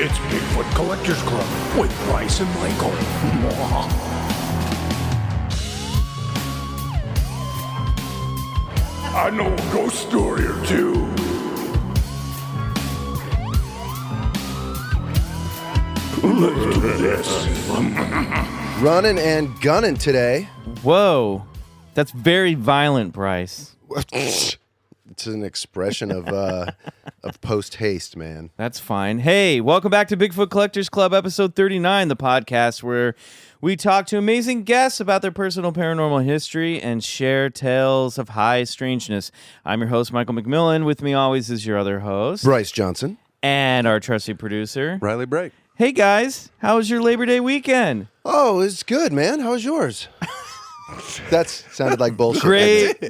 It's Bigfoot Collectors Club with Bryce and Michael. I know a ghost story or two. Let's do this. Running and gunning today. Whoa. That's very violent, Bryce. It's an expression of post haste, man. That's fine. Hey, welcome back to Bigfoot Collectors Club, episode 39, the podcast where we talk to amazing guests about their personal paranormal history and share tales of high strangeness. I'm your host, Michael McMillan. With me always is your other host, Bryce Johnson. And our trusty producer, Riley Bray. Hey, guys. How was your Labor Day weekend? Oh, it's good, man. How was yours? That sounded like bullshit.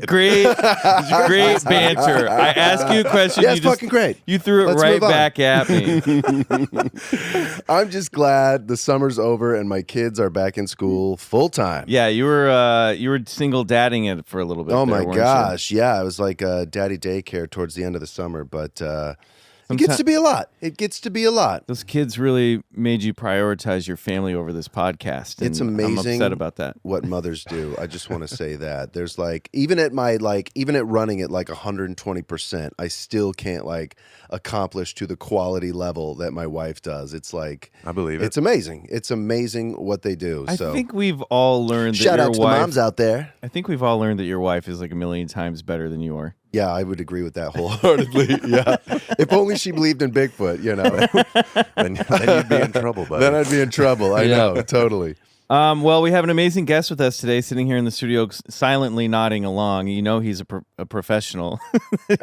Great banter. I asked you a question. Yeah, it's fucking great. You threw it Let's right move on. back at me. I'm just glad the summer's over and my kids are back in school full time. Yeah, you were single dadding it for a little bit. Oh there, my weren't gosh, yeah, it was like daddy daycare towards the end of the summer, but it gets to be a lot. It gets to be a lot. Those kids really made you prioritize your family over this podcast. And It's amazing. I'm upset about that. What mothers do. I just want to say that. There's even at running at 120%, I still can't accomplish to the quality level that my wife does. It's like I believe it. It's amazing. It's amazing what they do. I So think we've all learned that shout your out to wife, the moms out there. I think we've all learned that your wife is like a million times better than you are. Yeah, I would agree with that wholeheartedly. Yeah. If only she believed in Bigfoot, then you'd be in trouble, buddy. Then I'd be in trouble. I know, totally. Well, we have an amazing guest with us today, sitting here in the studio, silently nodding along. You know he's a professional.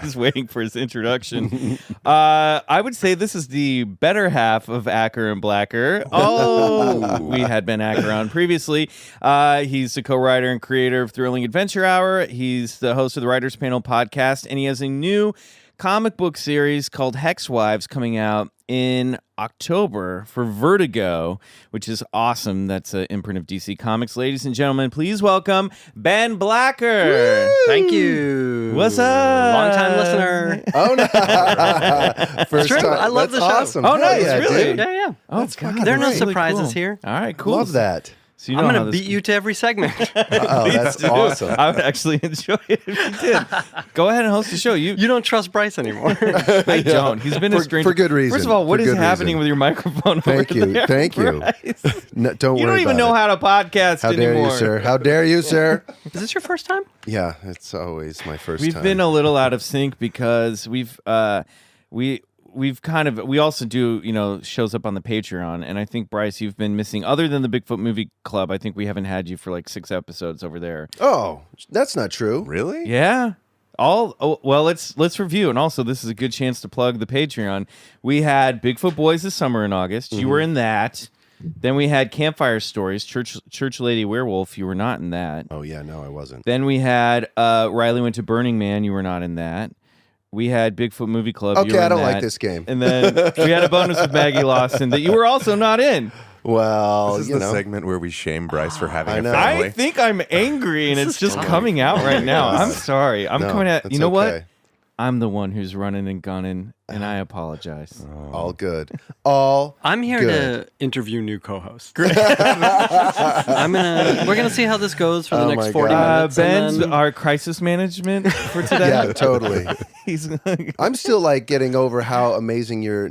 He's waiting for his introduction. I would say this is the better half of Acker and Blacker. Oh, we had Ben Acker on previously. He's the co-writer and creator of Thrilling Adventure Hour. He's the host of the Writers Panel podcast, and he has a new comic book series called Hex Wives coming out in October for Vertigo, which is awesome. That's an imprint of DC Comics. Ladies and gentlemen, please welcome Ben Blacker. Woo! Thank you. What's up? Long-time listener. Oh, no. First True. time. I love That's the show. awesome. Oh, Hell nice. yeah, Really? dude. Yeah. Oh, That's God, fucking There are no that's really surprises cool. here. All right, cool. Love that. So you know I'm how going to this- beat you to every segment. Oh, that's do. awesome. I would actually enjoy it if you did. Go ahead and host the show. You You don't trust Bryce anymore. I don't. He's been a stranger. For good reason. First of all, what For is good happening reason. with your microphone Thank over you. there, Thank you. Bryce? No, don't You worry don't even about know it. how to podcast How anymore. dare you, sir? How dare you, sir? Is this your first time? Yeah, it's always my first We've time. been a little out of sync because we also do, shows up on the Patreon, and I think, Bryce, you've been missing, other than the Bigfoot Movie Club. I think we haven't had you for like 6 episodes over there. Oh, that's not true. Really? Yeah. Let's review, and also this is a good chance to plug the Patreon. We had Bigfoot Boys this summer in August. You were in that. Then we had Campfire Stories, Church Lady Werewolf. You were not in that. Oh, yeah, no, I wasn't. Then we had Riley Went to Burning Man. You were not in that. We had Bigfoot Movie Club. Okay, You were I in don't that. like this game. And then we had a bonus with Maggie Lawson that you were also not in. Well, This is the segment where we shame Bryce for having I a know. family. I think I'm angry, and it's just coming out right now. I'm sorry. I'm No, coming at. that's You know what? okay. I'm the one who's running and gunning, and I apologize. All good. All I'm here good. to interview new co-hosts. We're gonna see how this goes for the Oh next my 40 God. minutes. Ben's and then- our crisis management for today. Yeah, totally. He's I'm still getting over how amazing your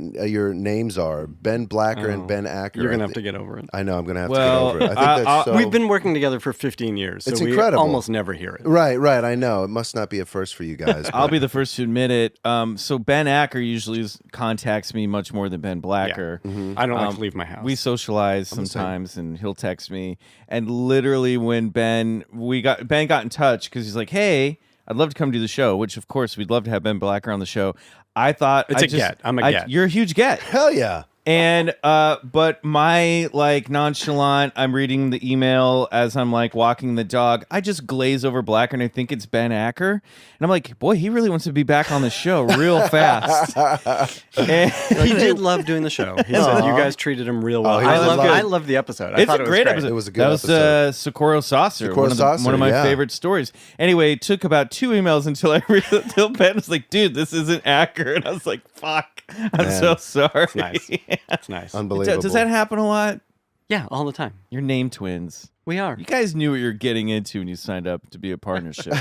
names are. Ben Blacker and Ben Acker. You're gonna have to get over it. I know, I'm going to have Well, to get over it. I think that's so... We've been working together for 15 years, so It's we incredible. almost never hear it. Right, I know. It must not be a first for you guys. I'll but- be the first to admit it. So Ben Acker usually contacts me much more than Ben Blacker. I don't like to leave my house. We socialize sometimes, and he'll text me. And literally, when Ben got in touch because he's like, "Hey, I'd love to come do the show." Which, of course, we'd love to have Ben Blacker on the show. I thought It's a get. I'm a get. You're a huge get. Hell yeah. And but my nonchalant, I'm reading the email as I'm walking the dog. I just glaze over Blacker and I think it's Ben Acker. And I'm like, boy, he really wants to be back on the show real fast. And He did love doing the show. He said you guys treated him real well. he was I good. loved the episode. I it's thought a it was great episode. It was a good that was episode. Socorro Saucer, Socorro Saucer, one of my yeah. favorite stories. Anyway, it took about 2 emails until Ben was like, dude, this isn't Acker. And I was like, fuck, I'm Man, so sorry. nice. It's nice. Unbelievable. Does that happen a lot? Yeah, all the time. You're name twins. We are. You guys knew what you're getting into when you signed up to be a partnership.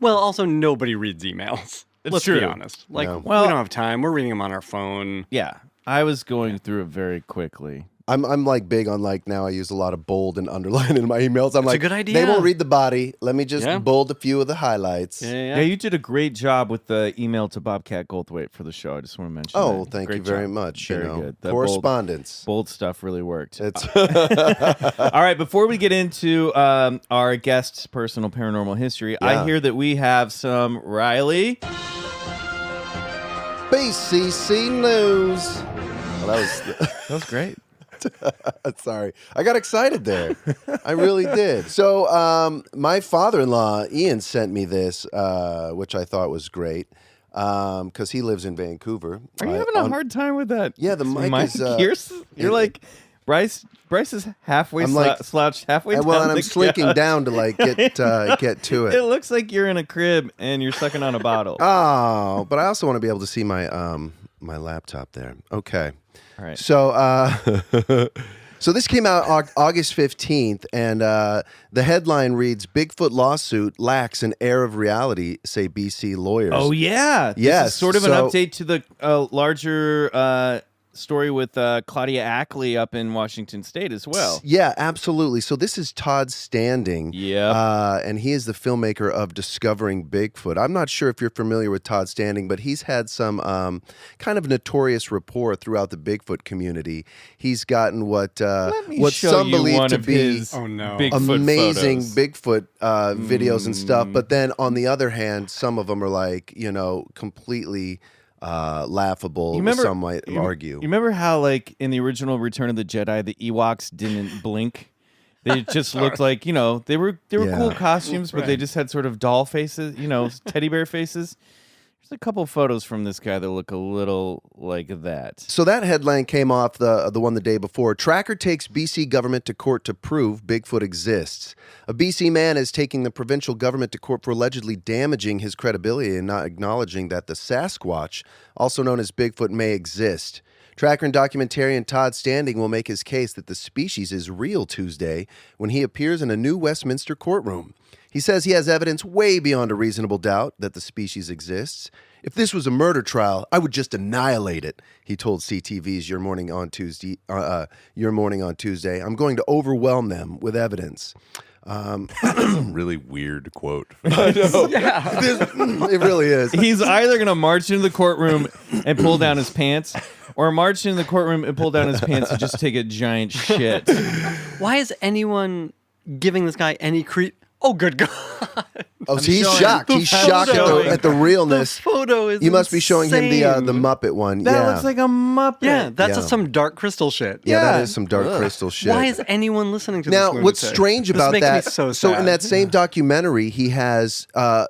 Well, also, nobody reads emails. Let's true. be honest. Like, No. we don't have time. We're reading them on our phone. Yeah, I was going through it very quickly. I'm like big on like now I use a lot of bold and underline in my emails. I'm It's like, a good idea. They won't read the body. Let me just Yeah. bold a few of the highlights. Yeah, you did a great job with the email to Bobcat Goldthwait for the show. I just want to mention Oh, that. thank Great you very job. much. Very you know, good. That correspondence. Bold stuff really worked. It's All right, before we get into our guest's personal paranormal history, I Yeah. hear that we have some Riley. BCC news. Well, That was great. sorry, I got excited there. I really did. So, my father-in-law Ian sent me this, which I thought was great, because he lives in Vancouver. Are you having a hard time with that? Yeah, the mic is, You're like Bryce. Bryce is halfway I'm like- slouched halfway down. Well, and I'm the slinking couch. down to like get to It it. looks like you're in a crib and you're sucking on a bottle. Oh, but I also want to be able to see my my laptop there. Okay. All right. So, so this came out August 15th, and the headline reads, "Bigfoot lawsuit lacks an air of reality, say BC lawyers." Oh yeah, this Yes, is sort of an so- update to the larger story with Claudia Ackley up in Washington State as well. Yeah, absolutely. So this is Todd Standing. Yep. And he is the filmmaker of Discovering Bigfoot. I'm not sure if you're familiar with Todd Standing, but he's had some kind of notorious rapport throughout the Bigfoot community. He's gotten what show some you believe one to of be his Oh, no. Bigfoot amazing photos. Bigfoot videos and stuff. But then on the other hand, some of them are like, completely laughable. You remember- some might argue. You remember how, like, in the original Return of the Jedi, the Ewoks didn't blink? They just looked like, they were Yeah. cool costumes, but they just had sort of doll faces, teddy bear faces. There's a couple photos from this guy that look a little like that. So that headline came off the one the day before. Tracker takes BC government to court to prove Bigfoot exists. A BC man is taking the provincial government to court for allegedly damaging his credibility and not acknowledging that the Sasquatch, also known as Bigfoot, may exist. Tracker and documentarian Todd Standing will make his case that the species is real Tuesday when he appears in a new Westminster courtroom. He says he has evidence way beyond a reasonable doubt that the species exists. If this was a murder trial, I would just annihilate it, he told CTV's Your Morning on Tuesday. I'm going to overwhelm them with evidence. Really weird quote. It really is. He's either going to march into the courtroom and pull down his pants, or march into the courtroom and pull down his pants and just take a giant shit. Why is anyone giving this guy any Oh, good God. Oh, so he's showing shocked. the He's shocked photo. at the realness. The photo is You must be showing him the insane. Muppet one. That yeah. looks like a Muppet. Yeah, that's Yeah. some dark crystal shit. Yeah, that Yeah. is some dark crystal shit. Why is anyone listening to Now, this what's lunatic? strange This about makes that? Me so sad. in that same documentary, he has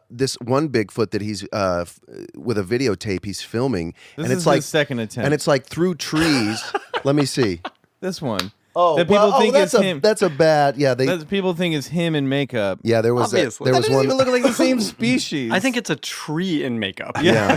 this one Bigfoot that he's with a videotape he's filming, This and is it's like his second attempt. and it's like through trees. Let me see. This one. Oh, that people think that's is a him. that's a bad. Yeah, That people think is him in makeup. yeah. There was Obviously. there That was doesn't one. even look like the same species. I think it's a tree in makeup. Yeah.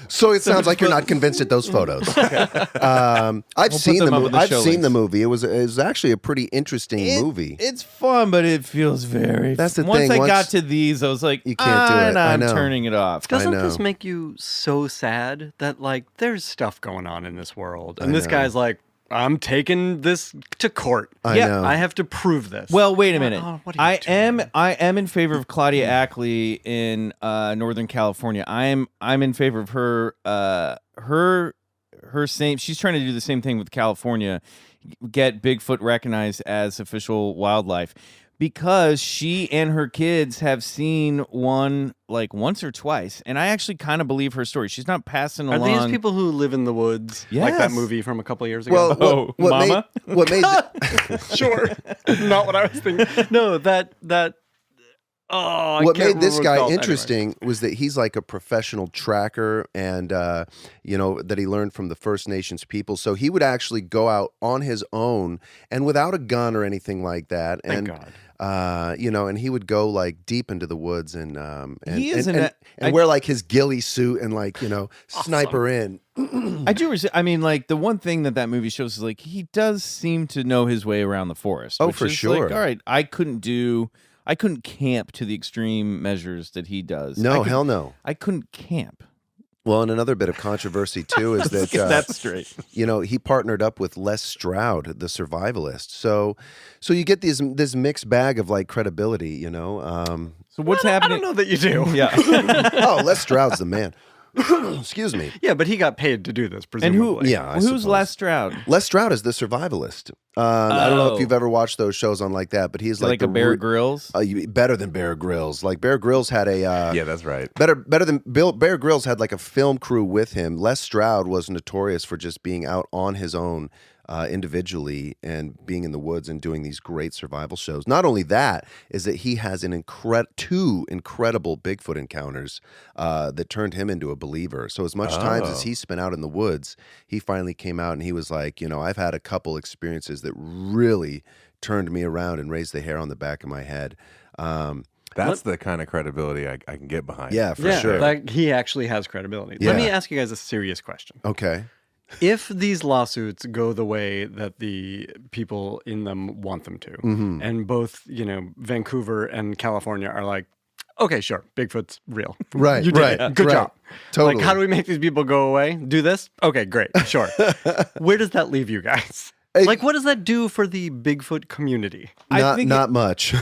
So it sounds like you're not convinced at those photos. I've seen them the up movie. in the I've show seen links. the movie. It was actually a pretty interesting movie. It's fun, but it feels very. That's the once thing, I once- got to these, I was like, You can't do it. I I'm know. turning it off. Doesn't know. this make you so sad that, like, there's stuff going on in this world? And I this know. guy's like, I'm taking this to court. I Yeah, know. I have to prove this. Well, wait a minute. what are you doing? I am in favor of Claudia Ackley in Northern California. I'm in favor of her same. She's trying to do the same thing with California, get Bigfoot recognized as official wildlife, because she and her kids have seen one like once or twice, and I actually kind of believe her story. She's not passing Are along. these people who live in the woods? Like that Yes. movie from a couple of years ago? Well, Oh, Mama? What made sure. Not what I was thinking. No, that oh, I what can't made this remember what it's guy called. interesting was that he's like a professional tracker, and that he learned from the First Nations people. So he would actually go out on his own and without a gun or anything like that. Thank And God. and he would go like deep into the woods and wear like his ghillie suit and like sniper in. I do. I mean, like the one thing that movie shows is like he does seem to know his way around the forest. Oh, which for is sure. Like, all right, I couldn't camp to the extreme measures that he does. No, hell no. I couldn't camp. Well, and another bit of controversy too is that Get that straight. He partnered up with Les Stroud, the survivalist. So you get this mixed bag of like credibility. So what's happening? I don't know that you do. Yeah. Oh, Les Stroud's the man. Excuse me. Yeah, but he got paid to do this, And presumably. who's Les Stroud? Les Stroud is the survivalist. I don't know if you've ever watched those shows on like that, but he's like a Bear Grylls. Better than Bear Grylls. Like Bear Grylls had a yeah, that's right. better than Bear Grylls had like a film crew with him. Les Stroud was notorious for just being out on his own individually and being in the woods and doing these great survival shows. Not only that, is that he has two incredible Bigfoot encounters that turned him into a believer. So as much time as he spent out in the woods, he finally came out and he was like, I've had a couple experiences that really turned me around and raised the hair on the back of my head. That's the kind of credibility I can get behind. Yeah, for sure. Like, he actually has credibility. Yeah. Let me ask you guys a serious question. Okay. If these lawsuits go the way that the people in them want them to, and both, Vancouver and California are like, okay, sure, Bigfoot's real. Right, You did right, it. Good right. job. Totally. Like, how do we make these people go away? Do this? Okay, great, sure. Where does that leave you guys? Like, what does that do for the Bigfoot community? Not much.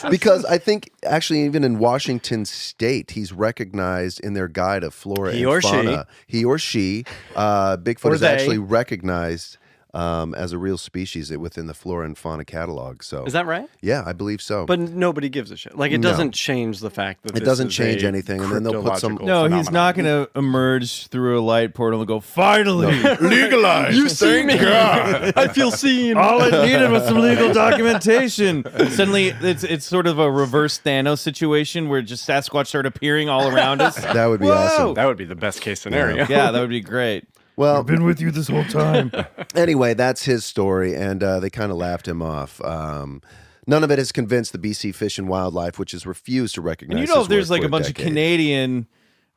Because I think actually even in Washington State, he's recognized in their guide of flora and fauna. He or she. Bigfoot Or is they. actually recognized as a real species within the flora and fauna catalog. So Is that right? yeah, I believe so. But nobody gives a shit. Like, it doesn't change the fact that It this doesn't is change a anything, and then they'll put some- cryptological No, he's phenomenon. not going to emerge through a light portal and go, finally, Legalized. You see me. I feel seen. all it needed was some legal documentation. Suddenly, it's sort of a reverse Thanos situation where just Sasquatch start appearing all around us. that would be Whoa. awesome. That would be the best case scenario. Yeah, that would be great. Well, Been with you this whole time. anyway, that's his story, and they kind of laughed him off. None of it has convinced the BC Fish and Wildlife, which has refused to recognize. And his if there's work like for a bunch of decade. Canadian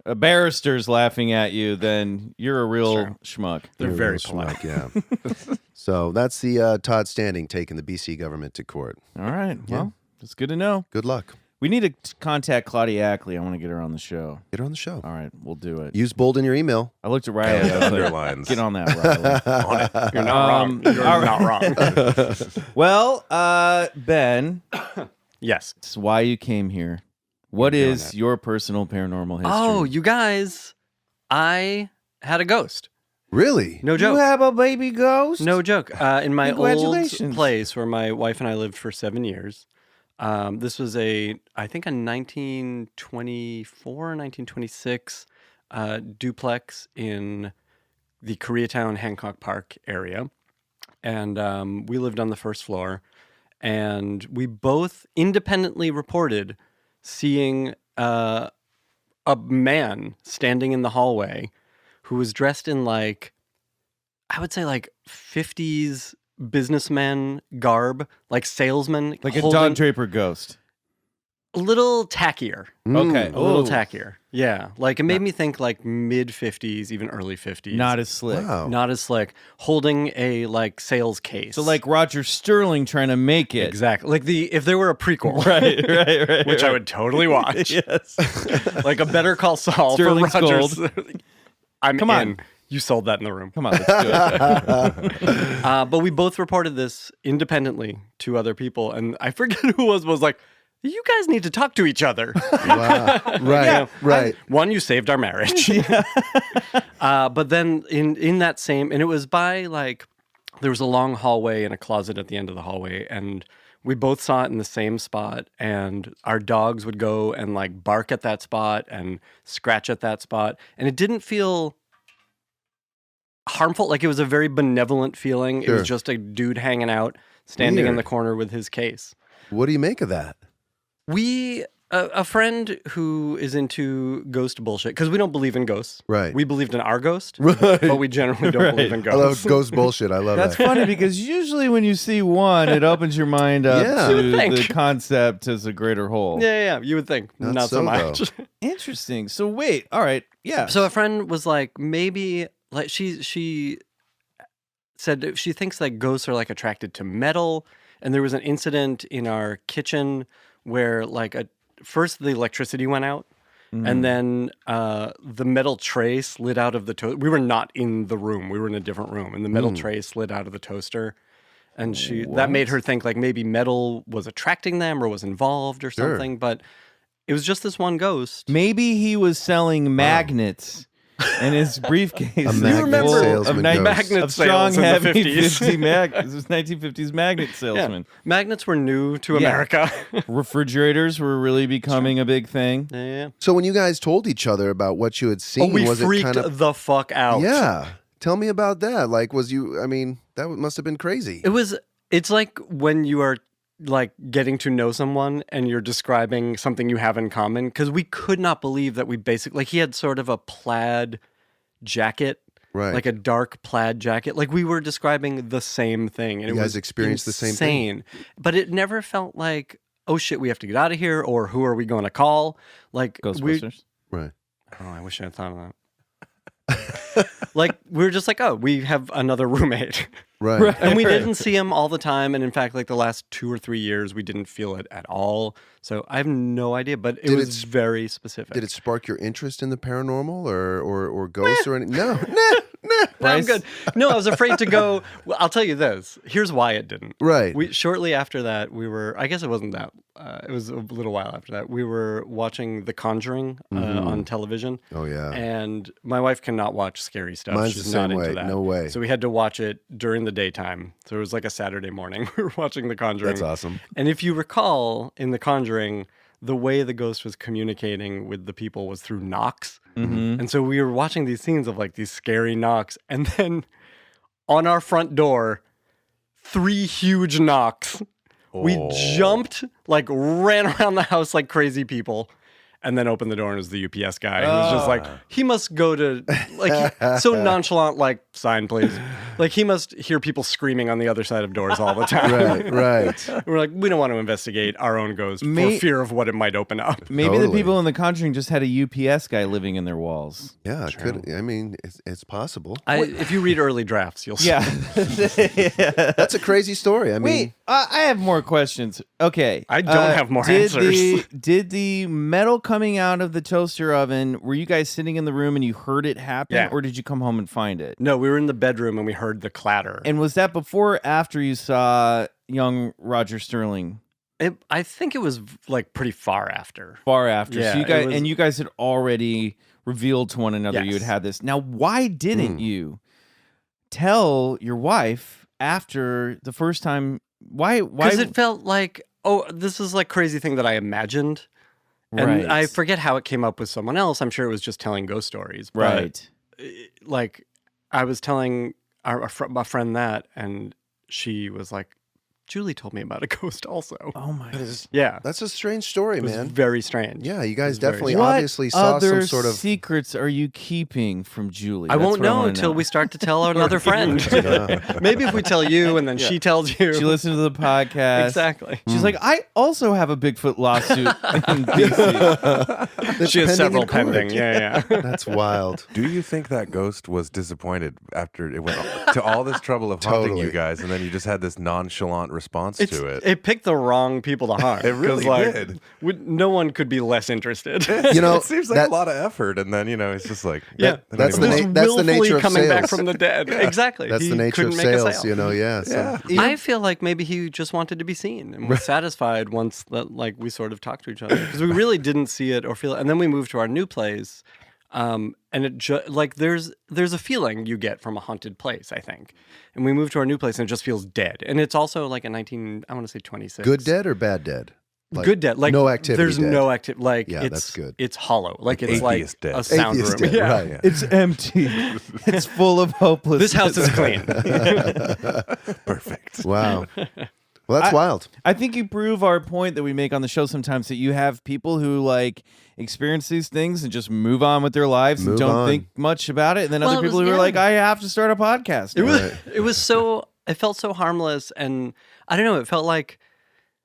barristers laughing at you, then you're a real schmuck. They're You're a very real polite. schmuck, yeah. So that's the Todd Standing taking the BC government to court. All right. Well, that's good to know. Good luck. We need to contact Claudia Ackley. I want to get her on the show. Get her on the show. All right, we'll do it. Use bold in your email. I looked at Riley. I was like, Underlines. get on that, Riley. You're not wrong. You're not wrong. Well, Ben, Yes. this is why you came here. What is your personal paranormal history? Oh, you guys, I had a ghost. Really? No joke. You have a baby ghost? No joke. In my old Congratulations. place where my wife and I lived for 7 years, this was I think a 1924, 1926 duplex in the Koreatown Hancock Park area. And we lived on the first floor. And we both independently reported seeing a man standing in the hallway who was dressed in I would say 50s businessman garb, like salesman. Like a holding- Don Draper ghost. A little tackier. Okay. A little Ooh. tackier. Yeah. Like it made me think mid 50s, even early 50s. Not as slick. Wow. Not as slick. Holding a sales case. So like Roger Sterling trying to make it. Exactly. Like if there were a prequel. Right. Which I would totally watch. Yes. Like a Better Call Saul Sterling's for Roger. I'm Come on. in. You sold that in the room. Come on, let's do it. But we both reported this independently to other people, and I forget who was like, "You guys need to talk to each other." Wow. Right. Right. One, you saved our marriage. But then in that same, and it was by there was a long hallway and a closet at the end of the hallway, and we both saw it in the same spot, and our dogs would go and bark at that spot and scratch at that spot, and it didn't feel harmful. Like it was a very benevolent feeling. It Sure. was just a dude hanging out, standing in Weird. the corner with his case. What do you make of that? We A friend who is into ghost bullshit, because we don't believe in ghosts. Right. We believed in our ghost, Right. but we generally don't believe in I love ghosts. ghost bullshit. I love That's that. funny because usually when you see one, it opens your mind up Yeah. You to would think. the concept as a greater whole. Yeah, you would think. Not Not so so, much. Interesting. So wait, all right, yeah. So a friend was like, maybe, like, she said she thinks that ghosts are like attracted to metal. And there was an incident in our kitchen where like first the electricity went out. And then the metal tray slid out of the toaster. We were not in the room. We were in a different room. And the metal tray slid out of the toaster. And that made her think like maybe metal was attracting them or was involved or Sure. something. But it was just this one ghost. Maybe he was selling magnets in his briefcase. A magnet remember salesman of, ghost. magnet of strong, sales in the heavy 50s. 50 This was 1950s magnet salesman. Magnets were new to Yeah. America. Refrigerators were really becoming a big thing. Yeah. So when you guys told each other about what you had seen, We was it freaked kind of... the fuck out. Yeah. Tell me about that. Like, that must have been crazy. It's like when you are like getting to know someone and you're describing something you have in common, because we could not believe that we basically, like, he had sort of a plaid jacket, Right. like a dark plaid jacket. Like, we were describing the same thing. And You it guys was experienced the same thing? insane. But it never felt like, oh shit, we have to get out of here, or who are we going to call? Like, Ghostbusters. Right. Oh, I wish I had thought of that. Like, we were just like, oh, we have another roommate. Right. And we didn't see him all the time. And in fact, like the last 2 or 3 years, we didn't feel it at all. So I have no idea, but it was very specific. Did it spark your interest in the paranormal or ghosts or anything? No. No, I'm Bryce? good. No, I was afraid to go. Well, I'll tell you this. Here's why it didn't. Right. Shortly after that, I guess it wasn't that. It was a little while after that. We were watching The Conjuring on television. Oh, yeah. And my wife cannot watch scary stuff. Mine's She's the same not way. into that. No way. So we had to watch it during the daytime. So it was like a Saturday morning. We were watching The Conjuring. That's awesome. And if you recall, in The Conjuring, the way the ghost was communicating with the people was through knocks. And so we were watching these scenes of like these scary knocks. And then on our front door, 3 huge knocks. We jumped, like ran around the house like crazy people. And then opened the door and it was the UPS guy. He was just like, he must go to, like, so nonchalant, like, sign, please. Like, he must hear people screaming on the other side of doors all the time. Right. We're like, we don't want to investigate our own ghost for fear of what it might open up. Maybe the Totally. people in The Conjuring just had a UPS guy living in their walls. Yeah, it could. I mean, it's possible. If you read early drafts, you'll see. Yeah. That's a crazy story. I mean, Wait, I have more questions. Okay. I don't have more did answers. Did the metal coming out of the toaster oven, were you guys sitting in the room and you heard it happen? Yeah. Or did you come home and find it? No, we were in the bedroom and we heard the clatter. And was that before or after you saw young Roger Sterling? I think it was like pretty far after. Far after. Yeah, So you it guys, was- and you guys had already revealed to one another you had Yes. had this. Now, why didn't you tell your wife after the first time? Why? Because it felt like, oh, this is like crazy thing that I imagined. And Right. I forget how it came up with someone else. I'm sure it was just telling ghost stories. But Right. like I was telling my friend that, and she was like, Julie told me about a ghost also. Oh my God. Yeah. that's a strange story, It was man. very strange. Yeah, you guys was very definitely strange. obviously saw other some sort of. secrets are you keeping from Julie? I That's won't what know wanna until we start to tell another friend. Maybe if we tell you and then she tells you. She listened to the podcast. Exactly. She's like, I also have a Bigfoot lawsuit in DC. that's She has pending several in court. pending. Yeah, yeah. That's wild. Do you think that ghost was disappointed after it went to all this trouble of hunting Totally. you guys, and then you just had this nonchalant response to it? It picked the wrong people to hunt. It really 'cause, like, did. No one could be less interested. You know, it seems like that- a lot of effort, and then it's just like Yeah. they don't That's even the want- that's the willfully nature of coming back sales. from the dead. Exactly. That's He the nature of couldn't make a sales, sale. you know. Yeah. So. I feel like maybe he just wanted to be seen and was satisfied once that like we sort of talked to each other, because we really didn't see it or feel it. And then we moved to our new place, and it like there's a feeling you get from a haunted place, I think. And we moved to our new place and it just feels dead. And it's also like a 26. Good dead or bad dead? Like, Good dead. Like no activity. There's dead. no activity. Like Yeah, it's that's good. It's hollow. Like it's like atheist dead. a sound Atheist room. dead, Yeah. right. Yeah. It's empty. It's full of hopelessness. This house is clean. Perfect. Wow. Well, that's wild. I think you prove our point that we make on the show sometimes, that you have people who like experience these things and just move on with their lives and don't think much about it, and then other people who are like, I have to start a podcast. It felt so harmless, and I don't know, it felt like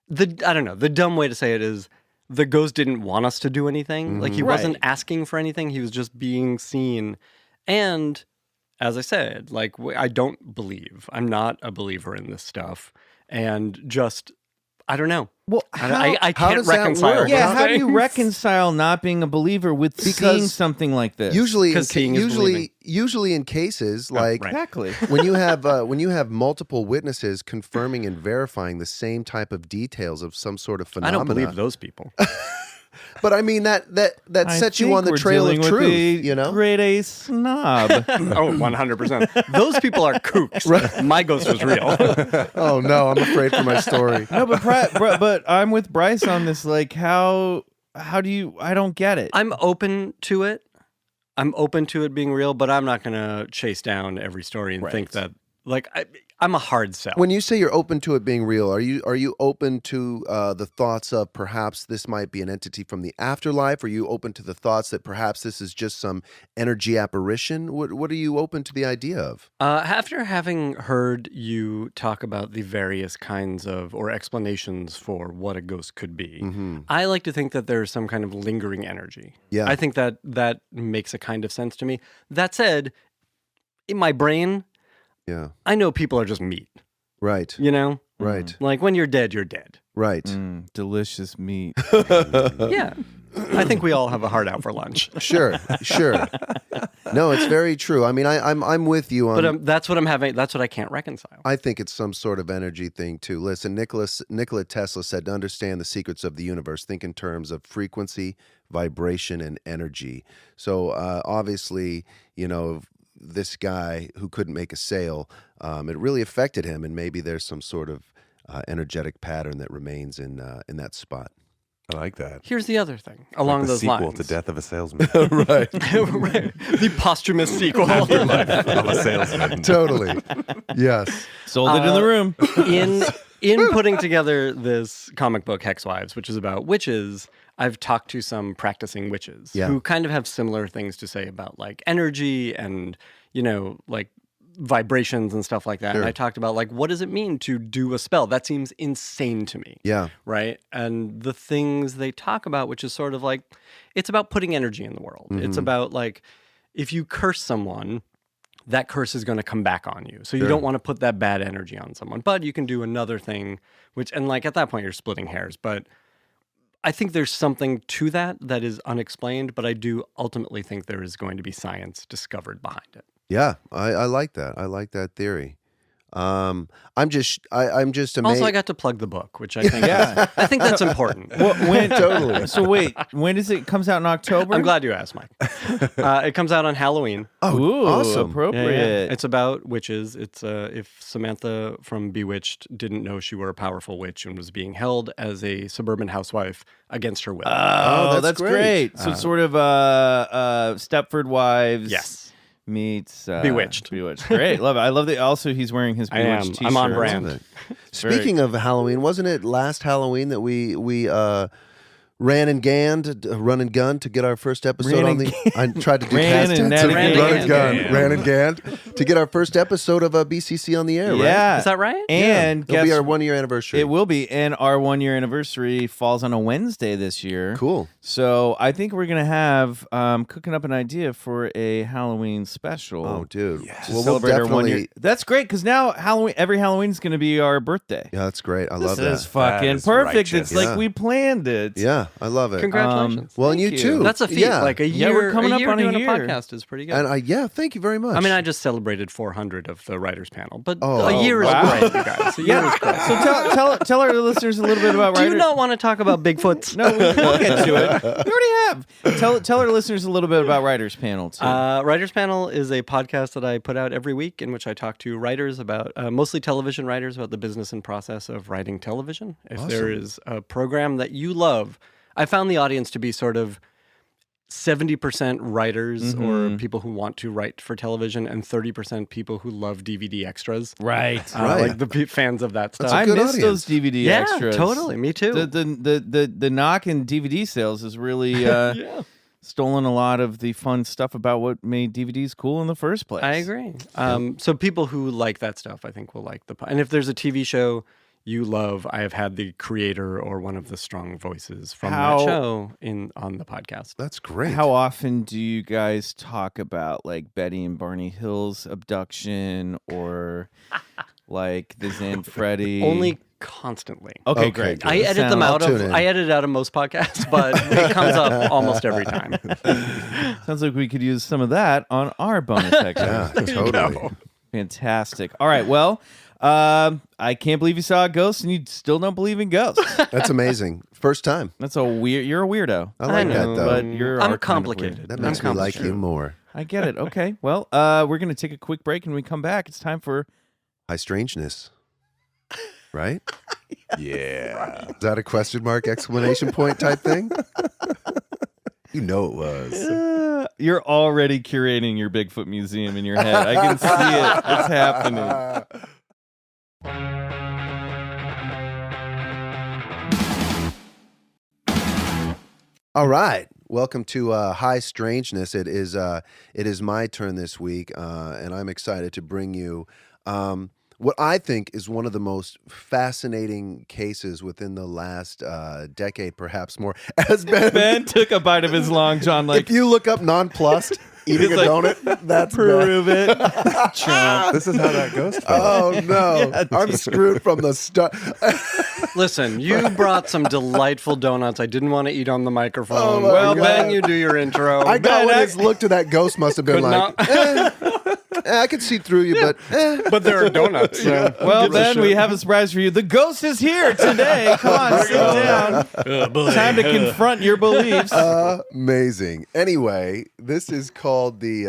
the dumb way to say it is the ghost didn't want us to do anything. Like he wasn't asking for anything, he was just being seen. And as I said, like I don't believe. I'm not a believer in this stuff. And just, I don't know. Well, I can't reconcile. Yeah, how do you reconcile not being a believer with seeing something like this? Usually in cases like exactly when you have multiple witnesses confirming and verifying the same type of details of some sort of phenomena. I don't believe those people. But I mean that sets you on the trail of truth, you know? Grade A snob. 100%. Those people are kooks. Right. My ghost was real. Oh no, I'm afraid for my story. No, but I'm with Bryce on this. Like, how do you? I don't get it. I'm open to it. I'm open to it being real, but I'm not going to chase down every story and think that. Like, I'm a hard sell. When you say you're open to it being real, are you open to the thoughts of perhaps this might be an entity from the afterlife? Are you open to the thoughts that perhaps this is just some energy apparition? What are you open to the idea of? After having heard you talk about the various kinds of or explanations for what a ghost could be, I like to think that there's some kind of lingering energy. Yeah, I think that makes a kind of sense to me. That said, in my brain, I know people are just meat. Right. You know? Right. Like when you're dead, you're dead. Right. Delicious meat. Yeah. I think we all have a heart out for lunch. Sure. No, it's very true. I mean, I'm with you on. But that's what I'm having. That's what I can't reconcile. I think it's some sort of energy thing too. Listen, Nikola Tesla said, to understand the secrets of the universe, think in terms of frequency, vibration, and energy. So obviously, you know, this guy who couldn't make a sale, it really affected him, and maybe there's some sort of energetic pattern that remains in that spot. I like that. Here's the other thing along those lines. Sequel to Death of a Salesman. Right. Right. The posthumous sequel. Afterlife of a Salesman. Totally. Yes. Sold it in the room. In putting together this comic book, Hex Wives, which is about witches, I've talked to some practicing witches who kind of have similar things to say about like energy and, you know, like vibrations and stuff like that. Sure. And I talked about like, what does it mean to do a spell? That seems insane to me. Yeah. Right. And the things they talk about, which is sort of like, it's about putting energy in the world. It's about like, if you curse someone, that curse is going to come back on you. So you don't want to put that bad energy on someone, but you can do another thing, which, and like at that point you're splitting hairs, but I think there's something to that is unexplained, but I do ultimately think there is going to be science discovered behind it. Yeah, I like that. I like that theory. I'm just amazed. Also, I got to plug the book, which I think I think that's important. Totally. So wait, when does it comes out in October? I'm glad you asked, Mike. It comes out on Halloween. Oh, ooh, awesome. appropriate. It's about witches. It's if Samantha from Bewitched didn't know she were a powerful witch and was being held as a suburban housewife against her will. Oh, that's great. So sort of Stepford Wives. Yes. Meets Bewitched. Great, love it. I love that. Also, he's wearing his Bewitched T-shirt. I'm on brand. Speaking of Halloween, wasn't it last Halloween that we ran and gunned to get our first episode on the? I tried to do past tense. Ran and gunned to get our first episode of BCC on the air. Yeah, right? Is that right? And it'll be our 1 year anniversary. It will be, and our 1 year anniversary falls on a Wednesday this year. Cool. So I think we're gonna have cooking up an idea for a Halloween special. Oh, dude! To Well, we'll celebrate our 1 year. definitely. That's great because now every Halloween is gonna be our birthday. Yeah, that's great. I love This is that. fucking That is perfect. righteous. It's like Yeah. we planned it. Yeah, I love it. Congratulations. Well, and you Thank too. you. That's a feat. Yeah. Like a Yeah, year, we're coming a up year on a doing year. podcast is pretty good. And thank you very much. I mean, I just celebrated 400 of the writers panel, but Oh, a year wow. is great, you guys. A year is great. So tell our listeners a little bit about Do you writers. not want to talk about Bigfoot? No, we'll get to it. We already have. Tell our listeners a little bit about Writers Panel too. Writers Panel is a podcast that I put out every week in which I talk to writers about, mostly television writers, about the business and process of writing television. If there is a program that you love, I found the audience to be sort of 70% writers or people who want to write for television, and 30% people who love DVD extras. Right. Like the fans of that stuff. I good miss audience. those DVD yeah, extras. totally. Me too. The knock in DVD sales has really stolen a lot of the fun stuff about what made DVDs cool in the first place. I agree. So people who like that stuff, I think, will like and if there's a TV show you love, I have had the creator or one of the strong voices from that show on the podcast. That's great. How often do you guys talk about like Betty and Barney Hill's abduction or like the Zanfreddi? Only constantly. Okay, great. I edit them out tune in. I edit out of most podcasts, but it comes up almost every time. Sounds like we could use some of that on our bonus section. Yeah, totally. Fantastic. All right, well, I can't believe you saw a ghost and you still don't believe in ghosts. That's amazing. First time. That's a weird. You're a weirdo. I like that, know, though. But you're I'm our kind of complicated. weird. That makes me like you more. I get it. Okay. Well, we're gonna take a quick break, and when we come back, it's time for High strangeness. Right? Yeah. Is that a question mark, exclamation point type thing? You know it was. You're already curating your Bigfoot museum in your head. I can see it. It's happening. All right. Welcome to High Strangeness. It is my turn this week, and I'm excited to bring you what I think is one of the most fascinating cases within the last decade, perhaps more. As Ben took a bite of his Long John like, if you look up nonplussed eating a like, donut, that's prove it. Chomp. This is how that goes. Oh no, I'm screwed from the start. Listen, you brought some delightful donuts I didn't want to eat on the microphone. Oh, my well, God. Ben, you do your intro. I got Ben, what I- his look to that ghost must have been Could like. I could see through you, but but there are donuts. So Well, give a Ben, shit. we have a surprise for you. The ghost is here today. Come on, sit down. Time to confront your beliefs. amazing. Anyway, this is called the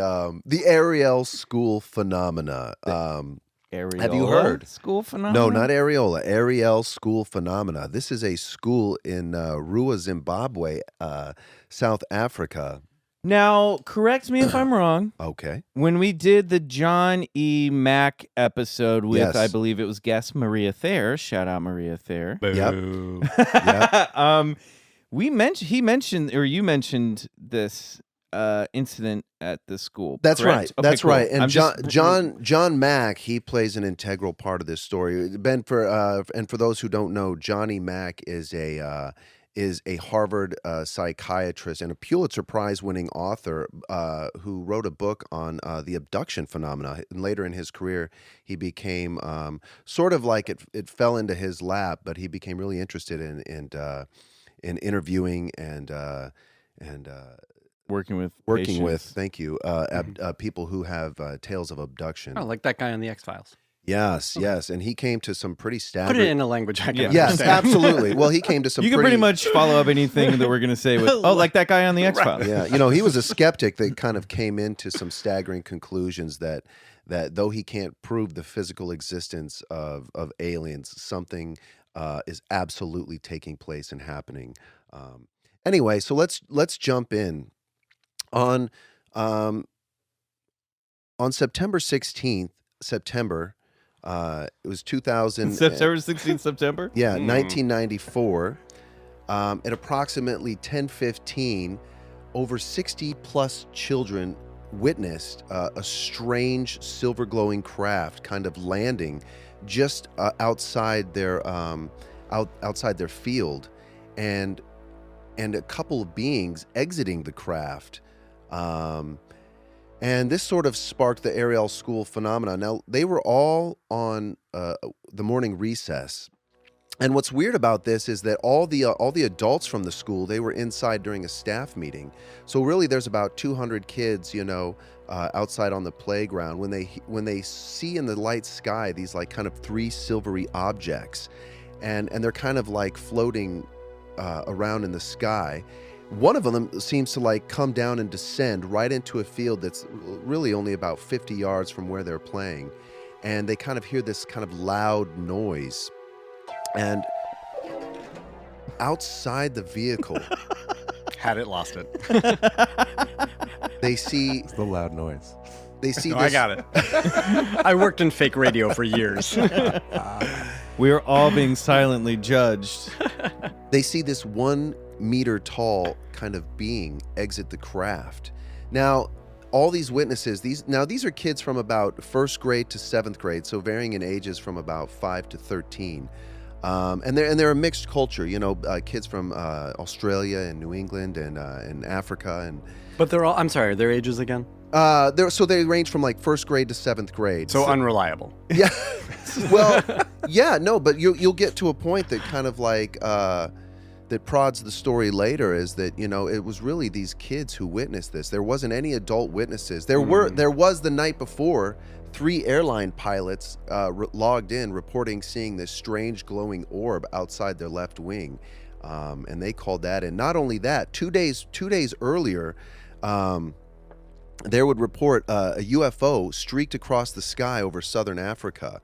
Ariel School Phenomena. Have you heard? School Phenomenon? No, not Areola. Ariel School Phenomena. This is a school in Rua, Zimbabwe, South Africa. Now, correct me if I'm wrong. Okay. When we did the John E. Mack episode with, Yes. I believe it was guest Maria Thayer. Shout out Maria Thayer. Yep. You mentioned this incident at the school. That's correct? right. Okay, That's cool. right. And I'm just- John Mack, he plays an integral part of this story. Ben, for those who don't know, Johnny Mack is a Harvard psychiatrist and a Pulitzer Prize-winning author who wrote a book on the abduction phenomena. And later in his career, he became sort of like it fell into his lap, but he became really interested in interviewing and working with patients. thank you, people who have tales of abduction. Oh, like that guy on the X-Files. Yes, and he came to some pretty Put staggering. it in a language I can Yes, understand. absolutely. Well, he came to some. You can pretty much follow up anything that we're going to say with, oh, like that guy on the X-Files. Yeah, he was a skeptic that kind of came into some staggering conclusions that though he can't prove the physical existence of aliens, something is absolutely taking place and happening. Anyway, so let's jump in on September 16th. It was 2000. September 16th, September? Yeah, 1994. At approximately 10:15, over 60 plus children witnessed a strange silver glowing craft kind of landing just outside their field, and a couple of beings exiting the craft. And this sort of sparked the Ariel School Phenomenon. Now, they were all on the morning recess. And what's weird about this is that all the adults from the school, they were inside during a staff meeting. So really, there's about 200 kids, outside on the playground. When they see in the light sky these like kind of three silvery objects, and they're kind of like floating around in the sky. One of them seems to like come down and descend right into a field that's really only about 50 yards from where they're playing. And they kind of hear this kind of loud noise. And outside the vehicle, Had it, lost it. They see It's the loud noise. they see No, this, I got it. I worked in fake radio for years. We are all being silently judged. They see this 1 meter tall kind of being exit the craft. Now, all these witnesses, these are kids from about 1st grade to 7th grade, so varying in ages from about 5 to 13. And they're a mixed culture, kids from Australia and New England and Africa and But they're all, I'm sorry, their ages again? they range from like 1st grade to 7th grade. So unreliable. Yeah. Well, yeah, no, but you'll get to a point that kind of like that prods the story later is that, it was really these kids who witnessed this. There wasn't any adult witnesses. There was the night before 3 airline pilots logged in reporting seeing this strange glowing orb outside their left wing. And they called that in. Not only that, 2 days earlier, they would report a UFO streaked across the sky over southern Africa.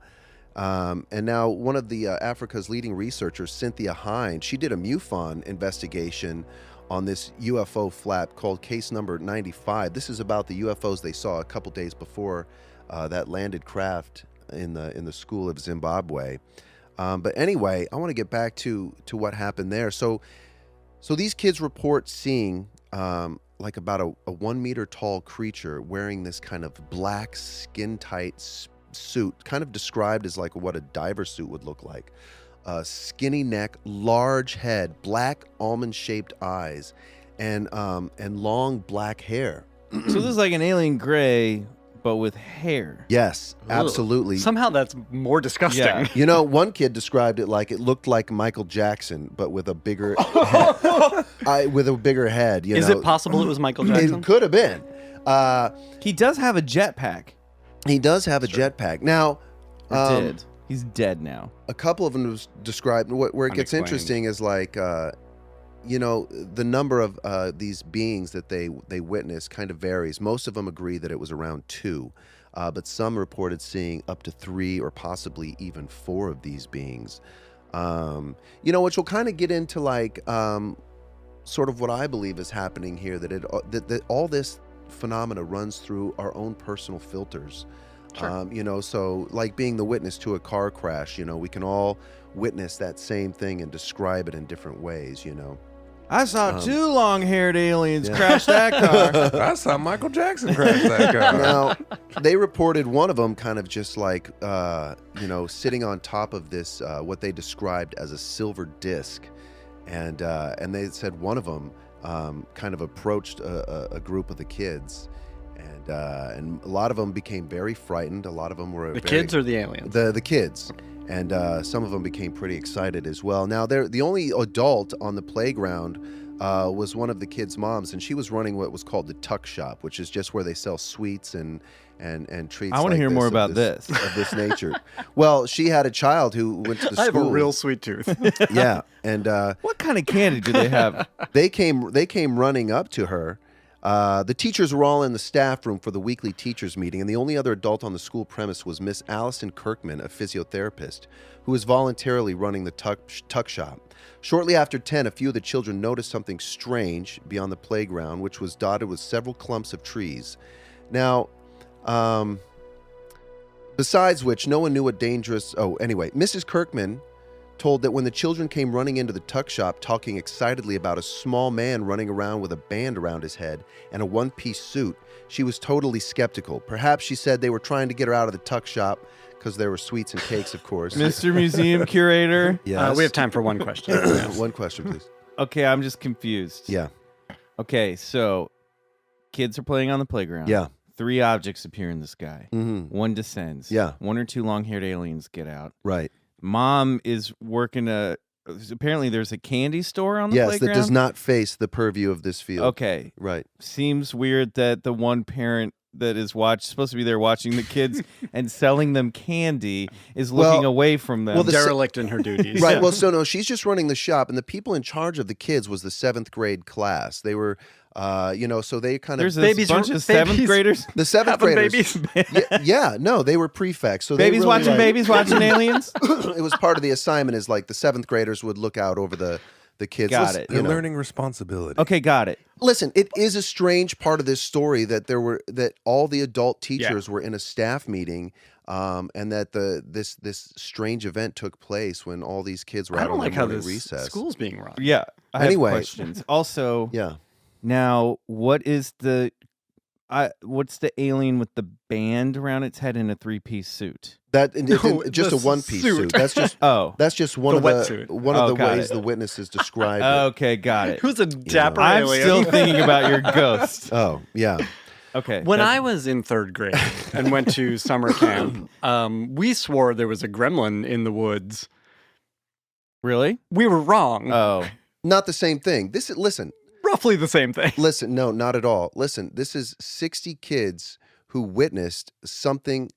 And now one of the Africa's leading researchers, Cynthia Hine, she did a MUFON investigation on this UFO flap called Case Number 95. This is about the UFOs they saw a couple days before that landed craft in the school of Zimbabwe. But anyway, I want to get back to what happened there. So these kids report seeing like about a 1 meter tall creature wearing this kind of black skin tight suit, kind of described as like what a diver suit would look like. Skinny neck, large head, black almond-shaped eyes, and long black hair. So this is like an alien gray, but with hair. Yes, absolutely. Somehow that's more disgusting. Yeah. One kid described it like it looked like Michael Jackson, but with a bigger head. Is it possible it was Michael Jackson? It could have been. He does have a jetpack. He does have a jetpack. Now, Or did. He's dead now. a couple of them was described. Where it gets Unexplained. interesting is like, the number of these beings that they witnessed kind of varies. Most of them agree that it was around 2, but some reported seeing up to 3 or possibly even 4 of these beings. Which will kind of get into like sort of what I believe is happening here. That all this phenomena runs through our own personal filters. Sure. So like being the witness to a car crash, we can all witness that same thing and describe it in different ways, I saw 2 long-haired aliens crash that car. I saw Michael Jackson crash that car. Now, they reported one of them kind of just like, sitting on top of this, what they described as a silver disc. And they said one of them kind of approached a group of the kids. And a lot of them became very frightened. A lot of them were The kids or the aliens? the kids, and some of them became pretty excited as well. Now, the only adult on the playground was one of the kids' moms, and she was running what was called the tuck shop, which is just where they sell sweets and treats. I want to hear more about this. Of this nature. Well, she had a child who went to the I have school. a real sweet tooth. Yeah, and What kind of candy do they have? they came running up to her. The teachers were all in the staff room for the weekly teachers meeting, and the only other adult on the school premise was Miss Allison Kirkman, a physiotherapist, who was voluntarily running the tuck shop. Shortly after 10, a few of the children noticed something strange beyond the playground, which was dotted with several clumps of trees. Now, besides which, no one knew what dangerous... Oh, anyway, Mrs. Kirkman told that when the children came running into the tuck shop talking excitedly about a small man running around with a band around his head and a one-piece suit, she was totally skeptical. Perhaps she said they were trying to get her out of the tuck shop because there were sweets and cakes, of course. Mr. Museum Curator? Yes. We have time for one question. One question, please. Okay, I'm just confused. Yeah. Okay, so kids are playing on the playground. Yeah. 3 objects appear in the sky. Mm-hmm. One descends. Yeah. 1 or 2 long-haired aliens get out. Right. Mom is working apparently there's a candy store on the Yes, playground. that does not face the purview of this field. Okay. Right. Seems weird that the one parent that is supposed to be there watching the kids and selling them candy is looking away from them. well, Derelict in her duties. Right. Well, so no, she's just running the shop, and the people in charge of the kids was the 7th grade class. They were, so they kind of There's a babies bunch are- of 7th babies- graders. the 7th Having graders. babies. No, they were prefects. So Babies they really, watching like, babies watching aliens. It was part of the assignment. Is like the 7th graders would look out over the the kids. Got Listen, it. They're you know, learning responsibility. Okay, got it. Listen, it is a strange part of this story that all the adult teachers were in a staff meeting, and that this strange event took place when all these kids were I out don't on like their how morning this recess. school's being run. Yeah. I Anyway. have questions. Also, Yeah, now what is what's the alien with the band around its head in a 3-piece suit? that No, just a the one-piece suit. suit. That's just Oh. that's just one The of the wetsuit. one of Oh, the got ways it. the witnesses described it. Okay, got it. Who's a dapper I'm alien? still thinking about your ghost. Oh, yeah. Okay. When that's- I was in 3rd grade and went to summer camp, we swore there was a gremlin in the woods. Really? We were wrong. Oh. Not the same thing. Listen, Roughly the same thing. listen, no, not at all. Listen, this is 60 kids who witnessed something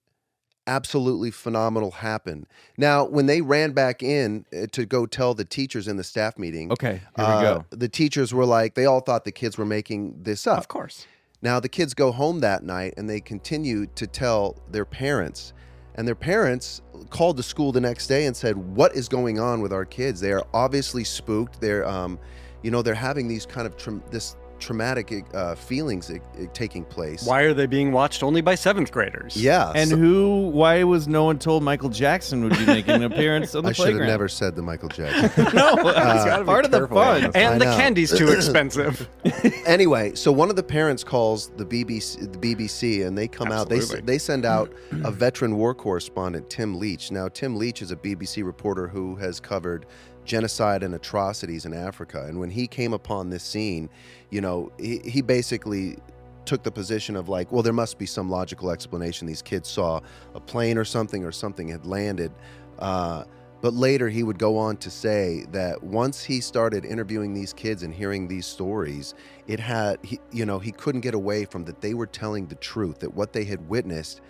absolutely phenomenal happen. Now, when they ran back in to go tell the teachers in the staff meeting, Okay, here we go. the teachers were like, they all thought the kids were making this up. Of course. Now, the kids go home that night and they continue to tell their parents. And their parents called the school the next day and said, "What is going on with our kids? They are obviously spooked. They're, they're having these kind of traumatic feelings taking place." Why are they being watched only by 7th graders? Yeah. And why was no one told Michael Jackson would be making an appearance on the I should have playground? never said the Michael Jackson. No, it's part of the careful on fun. this. And I the know. candy's too expensive. Anyway, so one of the parents calls the BBC, and they come out. Absolutely. They send out a veteran war correspondent, Tim Leach. Now, Tim Leach is a BBC reporter who has covered genocide and atrocities in Africa. And when he came upon this scene, he basically took the position of like, well, there must be some logical explanation. These kids saw a plane or something had landed. But later he would go on to say that once he started interviewing these kids and hearing these stories, he couldn't get away from that. They were telling the truth, that what they had witnessed,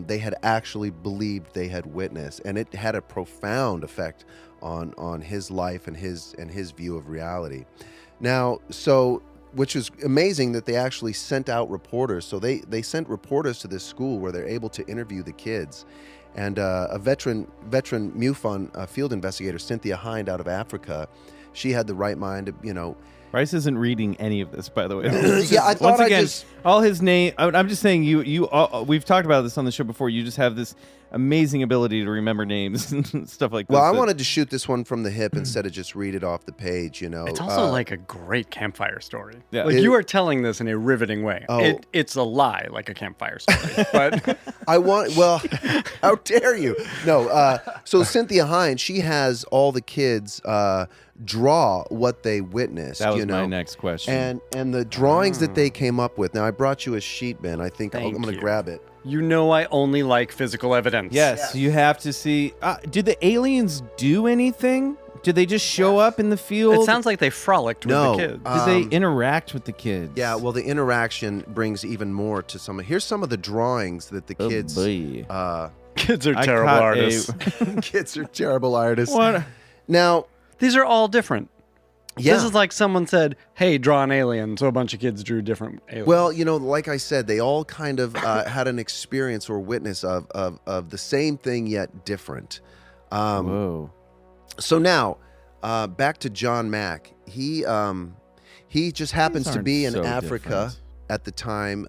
they had actually believed they had witnessed. And it had a profound effect on his life and his view of reality. Now, which is amazing that they actually sent out reporters. So they sent reporters to this school where they're able to interview the kids. And a veteran MUFON field investigator, Cynthia Hind, out of Africa, she had the right mind to, Bryce isn't reading any of this, by the way. Yeah, I thought Once again, I just... all his name. I'm just saying, we've talked about this on the show before. You just have this amazing ability to remember names and stuff like this. Well, I wanted to shoot this one from the hip instead of just read it off the page, It's also like a great campfire story. Yeah. Like you are telling this in a riveting way. Oh. It's a lie, like a campfire story. But how dare you? No, so Cynthia Hind, she has all the kids draw what they witnessed. That was my next question. And the drawings that they came up with. Now, I brought you a sheet, Ben. I think I'm Thank going to you. grab it. you know I only like physical evidence. Yes, you have to see. Did the aliens do anything? Did they just show up in the field? It sounds like they frolicked with No, the kids. Did they interact with the kids? Yeah, well, the interaction brings even more to some. Here's some of the drawings that the Oh, kids. boy. Kids are I terrible caught artists. Kids are terrible artists. What? Now, These are all different. yeah. This is like someone said, hey, draw an alien. So a bunch of kids drew different aliens. Well, like I said, they all kind of had an experience or witness of the same thing yet different. Whoa. So now, back to John Mack. He just happens to aren't be in so Africa different. at the time,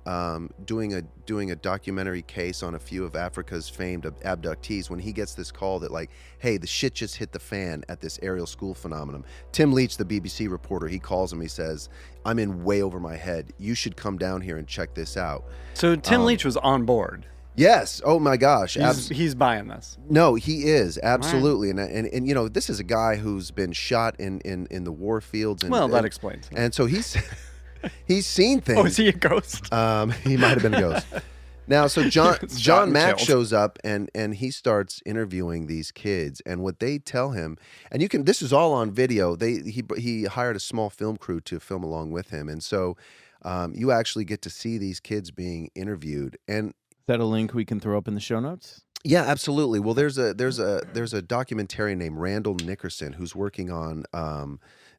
doing a documentary case on a few of Africa's famed abductees. When he gets this call that like, hey, the shit just hit the fan at this Ariel School Phenomenon. Tim Leach, the BBC reporter, he calls him. He says, "I'm in way over my head. You should come down here and check this out." so Tim Leach was on board. Yes. Oh my gosh. He's buying this. No, he is absolutely, and this is a guy who's been shot in the war fields. And, Well, that explains it. And so he's seen things. Oh, is he a ghost? He might have been a ghost. Now, so John Shot and Mack killed. shows up and he starts interviewing these kids, and what they tell him, and this is all on video. He hired a small film crew to film along with him, and so you actually get to see these kids being interviewed. And Is that a link we can throw up in the show notes? yeah, absolutely. Well, there's a documentarian named Randall Nickerson who's working on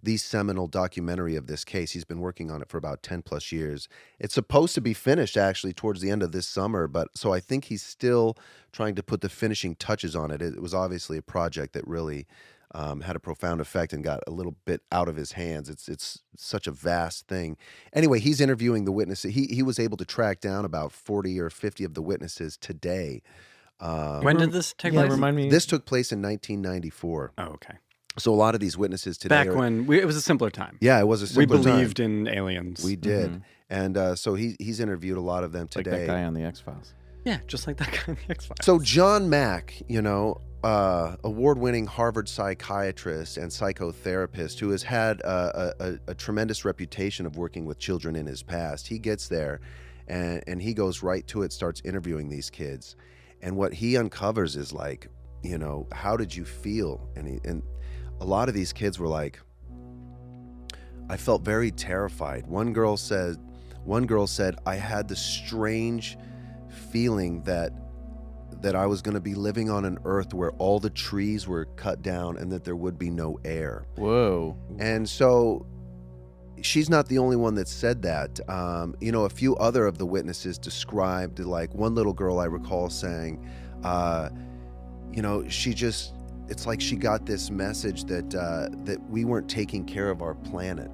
the seminal documentary of this case. He's been working on it for about 10 plus years. It's supposed to be finished actually towards the end of this summer, but so I think he's still trying to put the finishing touches on it. It was obviously a project that really had a profound effect and got a little bit out of his hands. It's such a vast thing. Anyway, he's interviewing the witnesses. He was able to track down about 40 or 50 of the witnesses today. When did this take place? Remind me. This took place in 1994. Oh, okay. So a lot of these witnesses today Back when it was a simpler time. Yeah, it was a We simpler time. believed in aliens. We did. And so he's interviewed a lot of them Like today. that guy on the X-Files. Yeah, just like that guy in the X-Files. So John Mack, award-winning Harvard psychiatrist and psychotherapist who has had a tremendous reputation of working with children in his past, he gets there and he goes right to it, starts interviewing these kids. And what he uncovers is like, how did you feel? And a lot of these kids were like, I felt very terrified. One girl said, I had this strange feeling that I was going to be living on an earth where all the trees were cut down and that there would be no air. Whoa. And so she's not the only one that said that. A few other of the witnesses described, like one little girl I recall saying, it's like she got this message that we weren't taking care of our planet,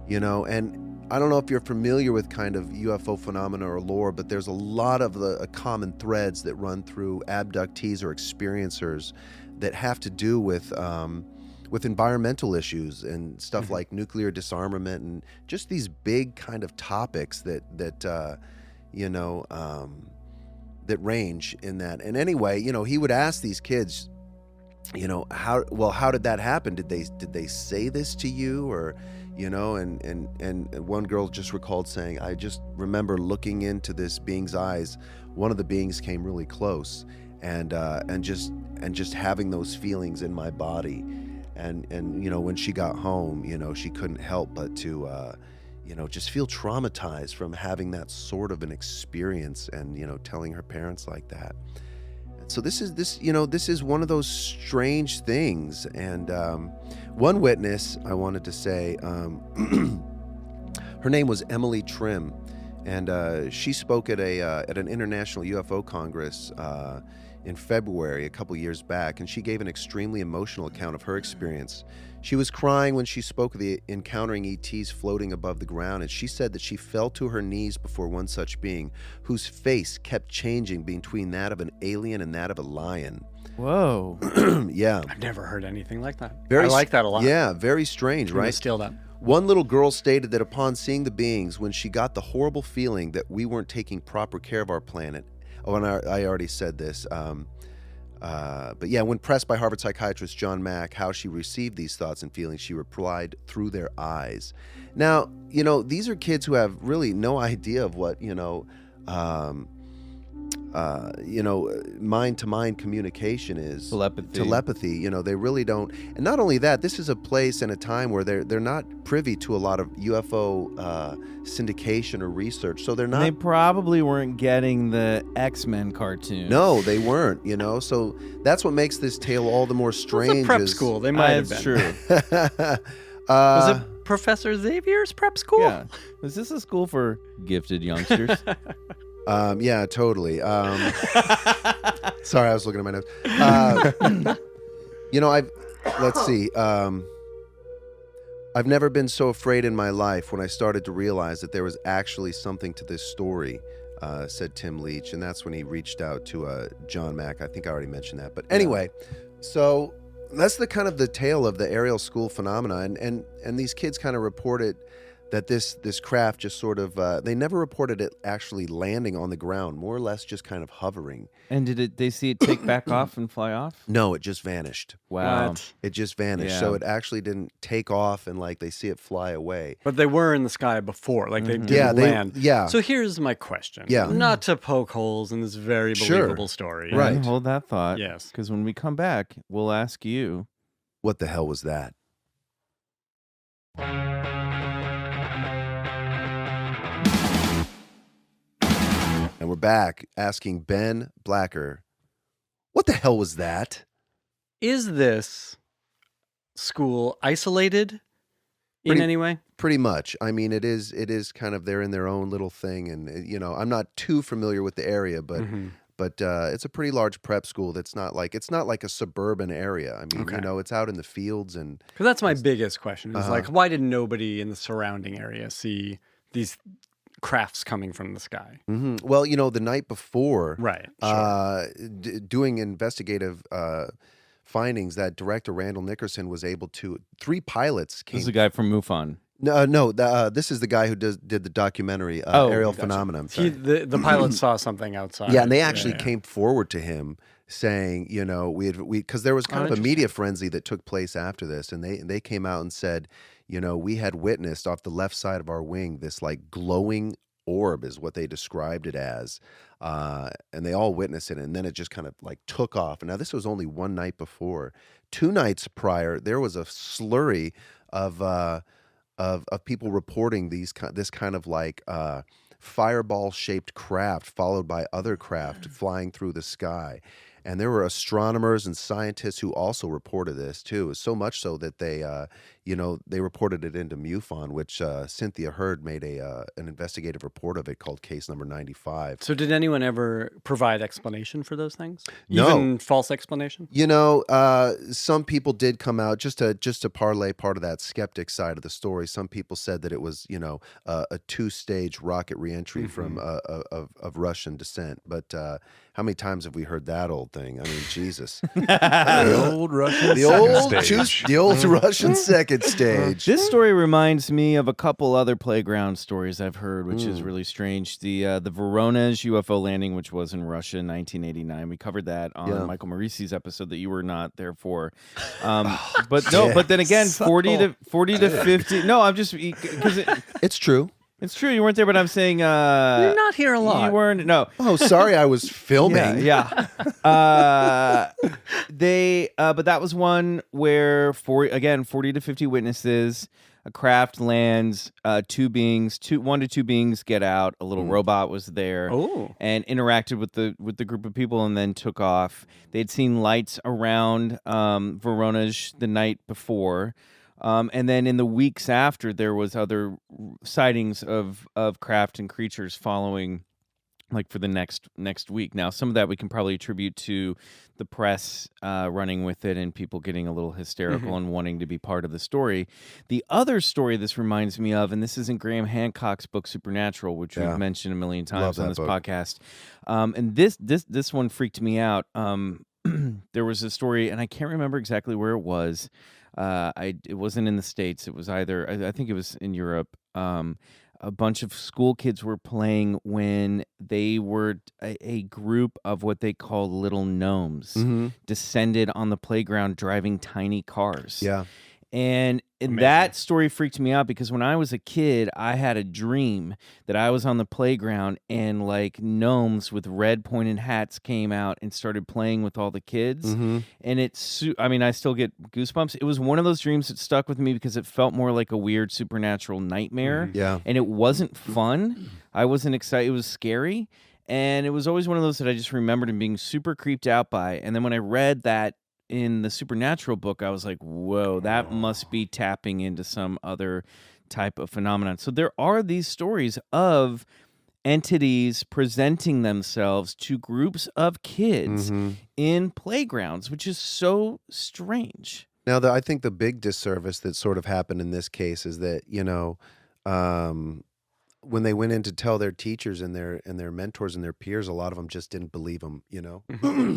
and I don't know if you're familiar with kind of UFO phenomena or lore, but there's a lot of the common threads that run through abductees or experiencers that have to do with environmental issues and stuff like nuclear disarmament and just these big kind of topics that range in that. And anyway, he would ask these kids, how did that happen? Did they say this to you? Or and one girl just recalled saying, I just remember looking into this being's eyes. One of the beings came really close and just having those feelings in my body. And when she got home, she couldn't help but to just feel traumatized from having that sort of an experience and telling her parents like that. So this is one of those strange things. And one witness I wanted to say, her name was Emily Trim, and she spoke at an international UFO Congress in February a couple years back, and she gave an extremely emotional account of her experience. She was crying when she spoke of the encountering ETs floating above the ground, and she said that she fell to her knees before one such being whose face kept changing between that of an alien and that of a lion. Whoa. Yeah. I've never heard anything like that. Very I like that a lot. Yeah, very strange, I'm gonna right? steal that. One little girl stated that upon seeing the beings, when she got the horrible feeling that we weren't taking proper care of our planet. Oh, and I already said this. But yeah, when pressed by Harvard psychiatrist John Mack how she received these thoughts and feelings, she replied, through their eyes. Now, these are kids who have really no idea of what, mind-to-mind communication is. Telepathy. They really don't. And not only that, this is a place and a time where they're not privy to a lot of UFO syndication or research. So they're not. They probably weren't getting the X-Men cartoon. No, they weren't. So that's what makes this tale all the more strange. It's a prep school. They might have been. True. Was it Professor Xavier's prep school? Yeah. Is this a school for gifted youngsters? Yeah, totally. Sorry, I was looking at my notes. Let's see. I've never been so afraid in my life when I started to realize that there was actually something to this story, said Tim Leach. And that's when he reached out to John Mack. I think I already mentioned that. But anyway, so that's the kind of the tale of the Ariel School Phenomenon. And these kids kind of reported that this craft just sort of, they never reported it actually landing on the ground, more or less just kind of hovering. And did they see it take back off and fly off? No, it just vanished. Wow. What? It just vanished. Yeah. So it actually didn't take off and they see it fly away. But they were in the sky before, they didn't Yeah, land. yeah. So here's my question. Yeah. Not to poke holes in this very Sure. believable story. Right. And hold that thought. Yes. Because when we come back, we'll ask you. What the hell was that? And we're back asking Ben Blacker, what the hell was that? Is this school isolated in any way? Pretty much. I mean, it is kind of, they're in their own little thing. And, I'm not too familiar with the area, but but it's a pretty large prep school. It's not like a suburban area. I mean, Okay. it's out in the fields and. Because that's my biggest question is like, why did nobody in the surrounding area see these crafts coming from the sky? Well, the night before, Right. Sure. doing investigative findings, that director Randall Nickerson was able to. 3 pilots came. This is the guy from MUFON. No. This is the guy who did the documentary Ariel Phenomenon. The pilot saw something outside. Yeah, and they actually came forward to him saying, because there was kind of a media frenzy that took place after this, and they came out and said, we had witnessed off the left side of our wing this like glowing orb is what they described it as, and they all witnessed it, and then it just kind of like took off. And now this was only one night before. 2 nights prior, there was a slurry of people reporting this kind of like fireball shaped craft followed by other craft flying through the sky. And there were astronomers and scientists who also reported this too. So much so that they reported it into MUFON, which Cynthia Hurd made an investigative report of it called Case Number 95. So did anyone ever provide explanation for those things? No. Even false explanation? Some people did come out just to parlay part of that skeptic side of the story. Some people said that it was, a 2-stage rocket reentry from of Russian descent. But how many times have we heard that old thing? I mean, Jesus. The old Russian The old Russian second stage. This story reminds me of a couple other playground stories I've heard, which is really strange. The Voronezh UFO landing, which was in Russia in 1989. We covered that on Michael Morisi's episode that you were not there for. But then again, 40 to 50. No, I'm just because It's true. it's true. You weren't there, but I'm saying You're not here a lot. you weren't. No. Oh, sorry, I was filming. Yeah. But that was one where 40 to 50 witnesses, a craft lands, 1 to 2 beings get out. A little robot was there and interacted with the group of people and then took off. They'd seen lights around Voronezh the night before. And then in the weeks after, there was other sightings of craft and creatures following, like for the next week. Now, some of that we can probably attribute to the press running with it and people getting a little hysterical and wanting to be part of the story. The other story this reminds me of, and this is in Graham Hancock's book Supernatural, which we've mentioned a million times on this podcast. And this one freaked me out. There was a story, and I can't remember exactly where it was. It wasn't in the States. It was either, I think it was in Europe. A bunch of school kids were playing when they were a group of what they call little gnomes descended on the playground driving tiny cars. Yeah. And that story freaked me out because when I was a kid, I had a dream that I was on the playground and like gnomes with red pointed hats came out and started playing with all the kids. And I still get goosebumps. It was one of those dreams that stuck with me because it felt more like a weird supernatural nightmare. Yeah. And it wasn't fun. I wasn't excited. It was scary. And it was always one of those that I just remembered and being super creeped out by. And then when I read that in the Supernatural book, I was like, whoa, that must be tapping into some other type of phenomenon. So there are these stories of entities presenting themselves to groups of kids in playgrounds, which is so strange. Now, I think the big disservice that sort of happened in this case is that, when they went in to tell their teachers and their mentors and their peers, a lot of them just didn't believe them,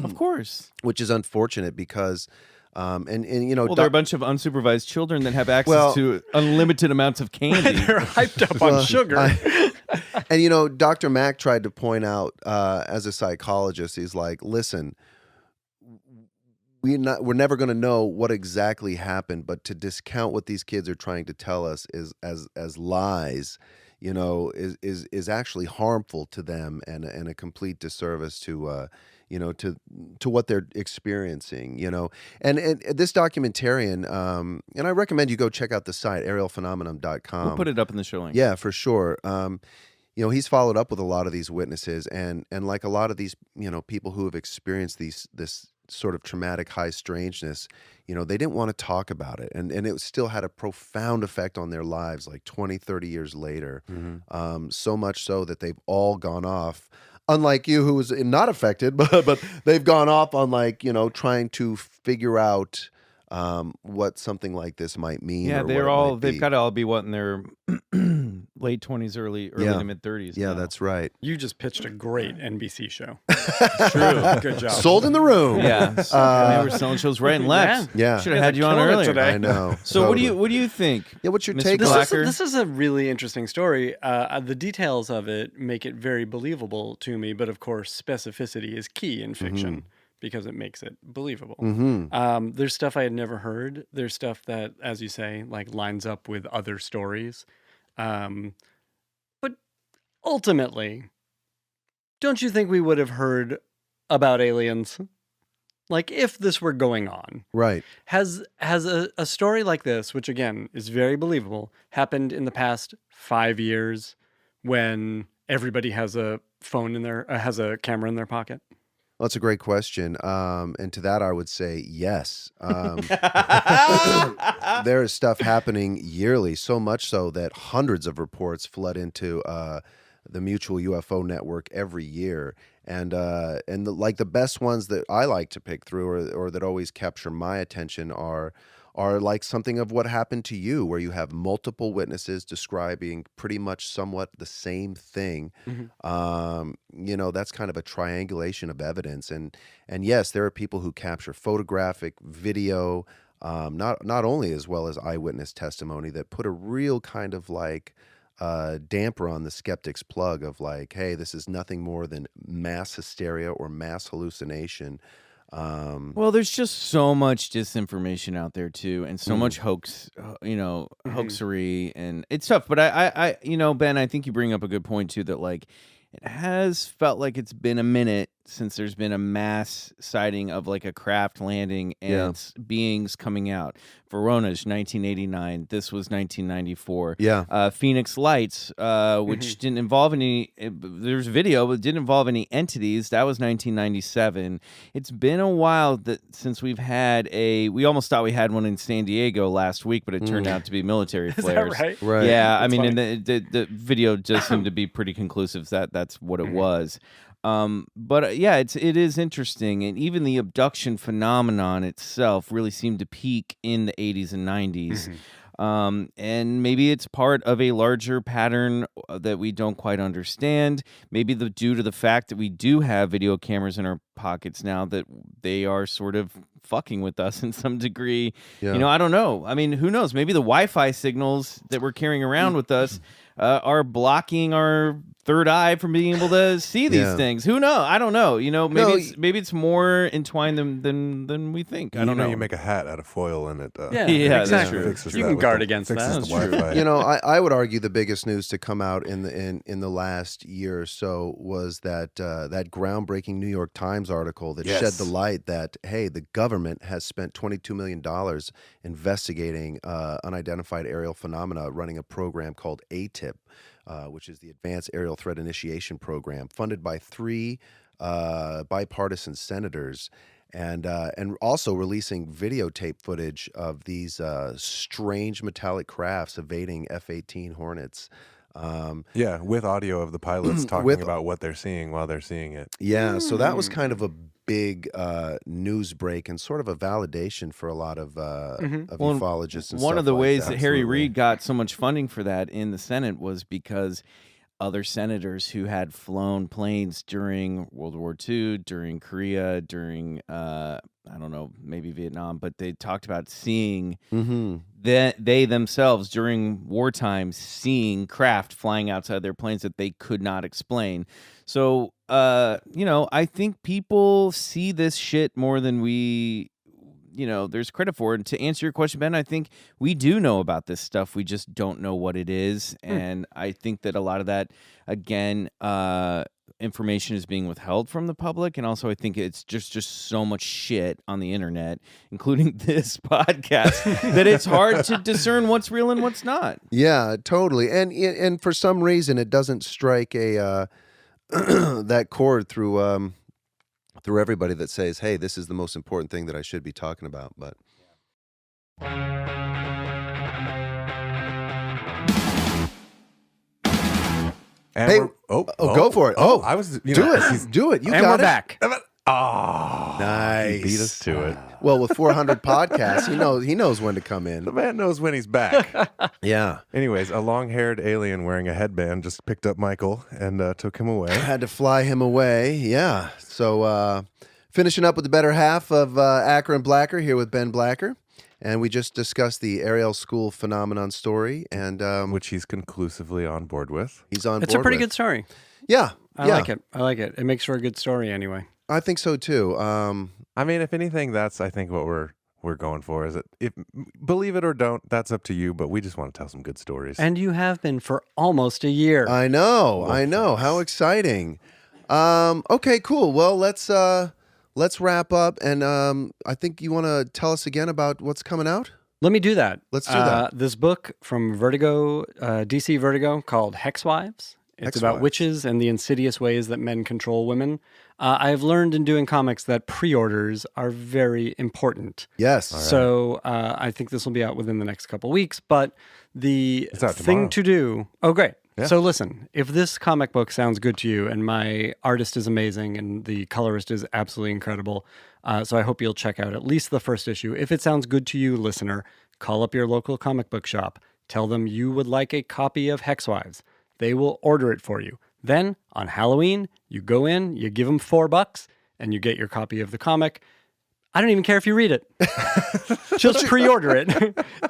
Of course. which is unfortunate because, Well, they're a bunch of unsupervised children that have access to unlimited amounts of candy. They're hyped up on sugar. And Dr. Mack tried to point out as a psychologist, he's like, listen, we're never going to know what exactly happened, but to discount what these kids are trying to tell us as lies, is actually harmful to them and a complete disservice to what they're experiencing, And this documentarian, and I recommend you go check out the site, arielphenomenon.com. We'll put it up in the show link. Yeah, for sure. He's followed up with a lot of these witnesses and like a lot of these, people who have experienced this sort of traumatic high strangeness, they didn't want to talk about it. And it still had a profound effect on their lives, like 20, 30 years later. So much so that they've all gone off unlike you, who was not affected, but they've gone off on trying to figure out what something like this might mean. Yeah, or they've got to all be in their late 20s, early to mid 30s. Yeah, now. that's right. You just pitched a great NBC show. True. Good job. Sold in the room. Yeah, they were selling shows right and left. Yeah. Should have had you on killing it earlier. today. I know. So Totally. what do you think? Yeah, what's your Mr. take This on is, Blacker? this is a really interesting story. The details of it make it very believable to me, but of course, specificity is key in fiction because it makes it believable. There's stuff I had never heard. There's stuff that, as you say, lines up with other stories. But ultimately, don't you think we would have heard about aliens? If this were going on. Right. Has a story like this, which again is very believable, happened in the past 5 years when everybody has a phone has a camera in their pocket? Well, that's a great question. And to that, I would say yes. There is stuff happening yearly, so much so that hundreds of reports flood into the Mutual UFO Network every year. And the best ones that I like to pick through or that always capture my attention are like something of what happened to you, where you have multiple witnesses describing pretty much somewhat the same thing. That's kind of a triangulation of evidence. And yes, there are people who capture photographic, video, not only as well as eyewitness testimony that put a real kind of damper on the skeptic's plug of hey, this is nothing more than mass hysteria or mass hallucination. Well, there's just so much disinformation out there too, and so much hoaxery, and it's tough. But I Ben, I think you bring up a good point too, that it has felt like it's been a minute since there's been a mass sighting of a craft landing and beings coming out. Voronezh, 1989. This was 1994. Yeah. Phoenix Lights, which didn't involve any. There's video, but didn't involve any entities. That was 1997. It's been a while since we've had we almost thought we had one in San Diego last week, but it turned out to be military flares. Is that right? Right. Yeah, That's and the video does seem to be pretty conclusive that that's what it was. But it is interesting, and even the abduction phenomenon itself really seemed to peak in the 80s and 90s. And maybe it's part of a larger pattern that we don't quite understand. Maybe due to the fact that we do have video cameras in our pockets now, that they are sort of fucking with us in some degree. Yeah. I don't know. I mean, who knows? Maybe the Wi-Fi signals that we're carrying around with us are blocking our third eye from being able to see these things. Who knows? I don't know. Maybe it's more entwined than we think. I don't know. You make a hat out of foil and it. Yeah, exactly. that's true. You can guard against that. Fixes the Wi-Fi. I would argue the biggest news to come out in the last year or so was that groundbreaking New York Times article that shed the light that, hey, the government has spent $22 million investigating unidentified aerial phenomena, running a program called ATIP, which is the Advanced Aerial Threat Initiation Program, funded by 3 bipartisan senators, and also releasing videotape footage of these strange metallic crafts evading F-18 Hornets. With audio of the pilots talking about what they're seeing while they're seeing it. Yeah, so that was kind of a big news break and sort of a validation for a lot of ufologists. And one stuff of the like ways that. that Harry Reid got so much funding for that in the Senate was because other senators who had flown planes during World War II, during Korea, during I don't know, maybe Vietnam, but they talked about seeing they themselves during wartime seeing craft flying outside their planes that they could not explain. So, I think people see this shit more than we, there's credit for it. And to answer your question, Ben, I think we do know about this stuff. We just don't know what it is. And I think that a lot of that, again, information is being withheld from the public. And also I think it's just so much shit on the internet, including this podcast, that it's hard to discern what's real and what's not. Yeah, totally. And for some reason, it doesn't strike a that chord through everybody that says, hey, this is the most important thing that I should be talking about. But And Hey, we're- go for it. Oh, I was do it. Do it. You And got we're it. back. Oh, Nice. He beat us to it. Well, with 400 podcasts, he knows when to come The in. man knows when he's back. Yeah. Anyways, a long-haired alien wearing a headband just picked up Michael and took him away. Had to fly him away. Yeah. So finishing up with the better half of Acker and Blacker here with Ben Blacker. And we just discussed the Ariel School Phenomenon story. And Which he's conclusively on board with. he's on board It's a pretty with. good story. Yeah. I like it. I like it. It makes for a good story anyway. I think so too. I mean, if anything, that's I think what we're going for. Is it? If believe it or don't, that's up to you. But we just want to tell some good stories. And you have been for almost a year. I know. How exciting. Okay, cool. Well, let's wrap up. And I think you want to tell us again about what's coming out? Let me do that. Let's do that. This book from Vertigo, DC Vertigo, called Hex Wives. It's about Wives. witches and the insidious ways that men control women. I've learned in doing comics that pre-orders are very important. Yes. So I think this will be out within the next couple weeks. But the It's out thing tomorrow. to do... Oh, great. Yeah. So listen, if this comic book sounds good to you, and my artist is amazing and the colorist is absolutely incredible, so I hope you'll check out at least the first issue. If it sounds good to you, listener, call up your local comic book shop. Tell them you would like a copy of Hex Wives. They will order it for you. Then, on Halloween, you go in, you give them $4, and you get your copy of the comic. I don't even care if you read it. Just pre-order it.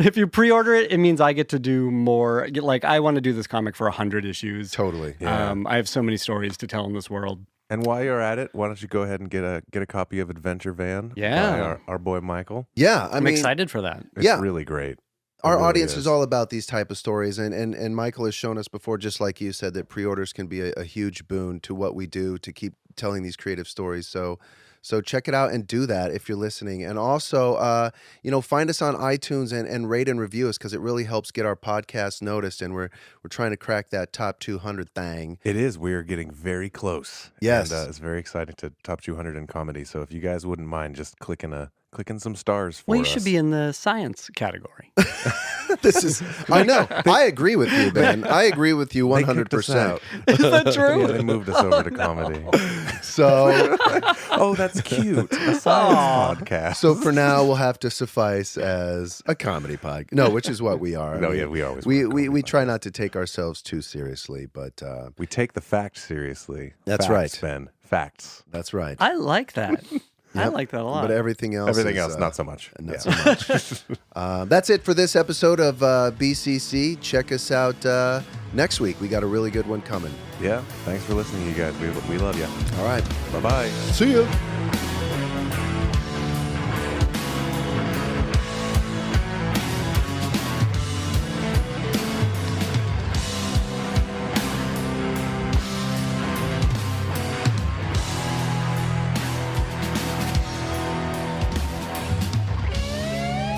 If you pre-order it, it means I get to do more. Like, I want to do this comic for 100 issues. Totally. I have so many stories to tell in this world. And while you're at it, why don't you go ahead and get a copy of Adventure Van? Yeah. by our boy Michael. Yeah. I'm excited for that. It's Yeah. really great. Our It really audience is all about these type of stories, and Michael has shown us before, just like you said, that pre-orders can be a huge boon to what we do to keep telling these creative stories. So check it out and do that if you're listening. And also, find us on iTunes and rate and review us, because it really helps get our podcast noticed, and we're trying to crack that top 200 thing. It is. We are getting very close. Yes. And it's very exciting to top 200 in comedy. So if you guys wouldn't mind just clicking some stars for Well, you us. should be in the science category. I know. I agree with you, Ben. I agree with you They kicked us 100%. out. Is that true? Yeah, they moved us over to comedy. So, Oh, that's cute. A science podcast. so for now, we'll have to suffice as a comedy podcast. No, which is what we are. No, yeah, we always we were a we, comedy we try not to take ourselves too seriously, but we take the facts seriously. That's Facts, right. Ben. Facts. that's right. I like that. I like that a lot. But everything else, Everything is, else, not so much. Not Yeah. so much. That's it for this episode of BCC. Check us out next week. We got a really good one coming. Yeah. Thanks for listening, you guys. We love you. All right. Bye-bye. See you.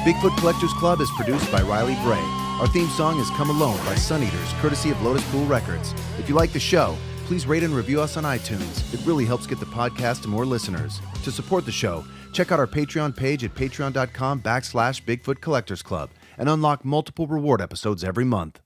Bigfoot Collectors Club is produced by Riley Bray. Our theme song is Come Alone by Suneaters, courtesy of Lotuspool Records. If you like the show, please rate and review us on iTunes. It really helps get the podcast to more listeners. To support the show, check out our Patreon page at patreon.com/Bigfoot Collectors Club and unlock multiple reward episodes every month.